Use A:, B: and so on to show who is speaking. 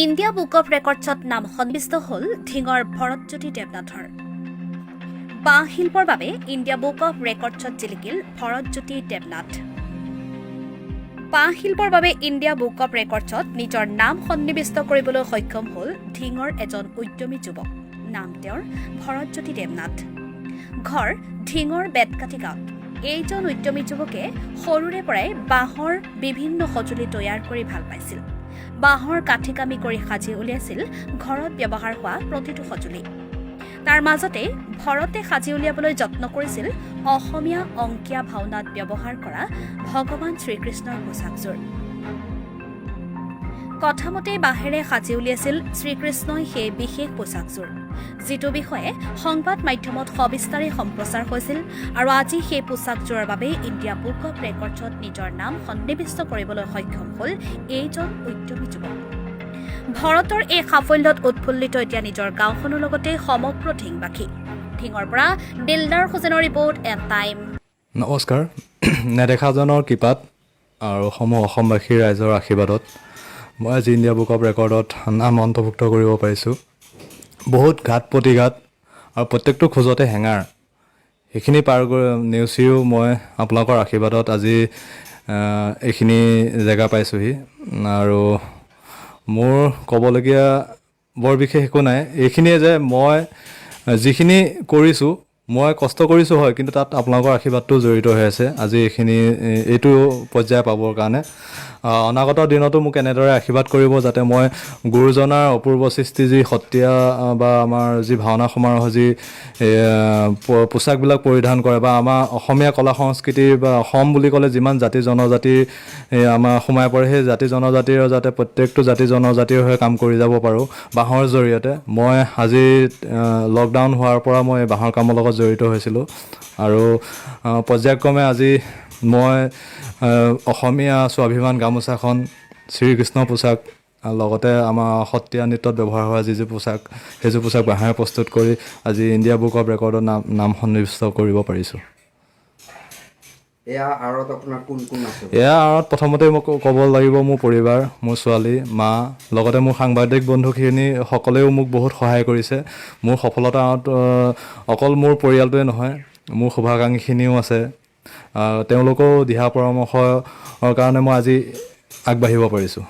A: India book of ৰেকৰ্ডছত নাম সন্নিৱিষ্ট হ'ল ধিঙৰ ভৰতজ্যোতি দেৱনাথৰ। বাঁহ শিল্পৰ বাবে ইণ্ডিয়া বুক অৱ ৰেকৰ্ডছত জিলিকিল ভৰতজ্যোতি দেৱনাথ। বাঁহ শিল্পৰ বাবে ইণ্ডিয়া বুক অৱ ৰেকৰ্ডছত নিজৰ নাম সন্নিৱিষ্ট কৰিবলৈ সক্ষম হ'ল ধিঙৰ এজন উদ্যমী যুৱক। নাম তেওঁৰ ভৰতজ্যোতি দেৱনাথ। ঘৰ ধিঙৰ বেতকাটি গাঁৱত। এইজন উদ্যমী যুৱকে সৰুৰে পৰাই বাঁহৰ বিভিন্ন সঁজুলি তৈয়াৰ কৰি ভাল পাইছিল। বাঁহৰ কাঠি কামি কৰি সাজি উলিয়াইছিল ঘৰত ব্যৱহাৰ হোৱা প্ৰতিটো সঁজুলি। তাৰ মাজতে ভৰতে সাজি উলিয়াবলৈ যত্ন কৰিছিল অসমীয়া অংকীয়া ভাওনাত ব্যৱহাৰ কৰা ভগৱান শ্ৰীকৃষ্ণৰ পোছাকযোৰ। কথামতে বাঁহেৰে সাজি উলিয়াইছিল শ্ৰীকৃষ্ণই সেই বিশেষ পোছাকযোৰ, যিটো বিষয়ে সংবাদ মাধ্যমত সবিস্তাৰে সম্প্ৰচাৰ হৈছিল। আৰু আজি সেই পোছাকযোৰৰ বাবে ইণ্ডিয়া বুক অৱ ৰেকৰ্ডছত নিজৰ নাম সন্নিৱিষ্ট কৰিবলৈ সক্ষম হ'ল এইজন উদ্যমী যুৱক। ভৰতৰ এই সাফল্যত উৎফুল্লিত এতিয়া নিজৰ গাঁওখনৰ লগতে সমগ্ৰ ধিংবাসী। ধিঙৰ পৰা দিলদাৰ হুছেইনৰ ৰিপৰ্ট এন টাইম।
B: নমস্কাৰ। নেদেখাজনৰ কৃপাত আৰু অসমবাসীৰ ৰাইজৰ আশীৰ্বাদত মই আজি ইণ্ডিয়া বুক অৱ ৰেকৰ্ডত নাম অন্তৰ্ভুক্ত কৰিব পাৰিছোঁ। বহুত ঘাট প্ৰতিঘাত আৰু প্ৰত্যেকটো খোজতে হেঙাৰ, সেইখিনি পাৰ কৰি নেওচিও মই আপোনালোকৰ আশীৰ্বাদত আজি এইখিনি জেগা পাইছোঁহি। আৰু মোৰ ক'বলগীয়া বৰ বিশেষ একো নাই। এইখিনিয়ে যে মই যিখিনি কৰিছোঁ, মই কষ্ট কৰিছোঁ হয়, কিন্তু তাত আপোনালোকৰ আশীৰ্বাদটো জড়িত হৈ আছে আজি এইটো পৰ্যায় পাবৰ কাৰণে। অনাগত দিনতো মোক এনেদৰে আশীৰ্বাদ কৰিব, যাতে মই গুৰুজনাৰ অপূৰ্ব সৃষ্টি যি সত্ৰীয়া বা আমাৰ যি ভাওনা সমাৰোহ যি পোছাকবিলাক পৰিধান কৰে বা আমাৰ অসমীয়া কলা সংস্কৃতি বা অসম বুলি ক'লে যিমান জাতি জনজাতি আমাৰ সোমাই পৰে, সেই জাতি জনজাতিৰ যাতে প্ৰত্যেকটো জাতি জনজাতিৰ হৈ কাম কৰি যাব পাৰোঁ বাঁহৰ জৰিয়তে। মই আজি লকডাউন হোৱাৰ পৰা মই বাঁহৰ কামৰ লগত জড়িত হৈছিলোঁ আৰু পৰ্যায়ক্ৰমে আজি মই অসমীয়া স্বাভিমান গামোচাখন, শ্ৰীকৃষ্ণ পোছাক, লগতে আমাৰ সত্ৰীয়া নৃত্যত ব্যৱহাৰ হোৱা যি পোছাক, সেইযোৰ পোছাক বাঁহেৰে প্ৰস্তুত কৰি আজি ইণ্ডিয়া বুক অৱ ৰেকৰ্ডৰ নাম সন্নিৱিষ্ট কৰিব পাৰিছোঁ।
C: এয়া আঁৰত আপোনাৰ কোন কোন আছে?
B: এয়া আঁৰত প্ৰথমতে মোক ক'ব লাগিব মোৰ পৰিবাৰ, মোৰ ছোৱালী, মা, লগতে মোৰ সাংবাদিক বন্ধুখিনি সকলেও মোক বহুত সহায় কৰিছে। মোৰ সফলতা আঁৰত অকল মোৰ পৰিয়ালটোৱে নহয়, মোৰ শুভাকাংক্ষীখিনিও আছে। তেওঁলোকেও দিহা পৰামৰ্শৰ কাৰণে মই আজি আগবাঢ়িব পাৰিছোঁ।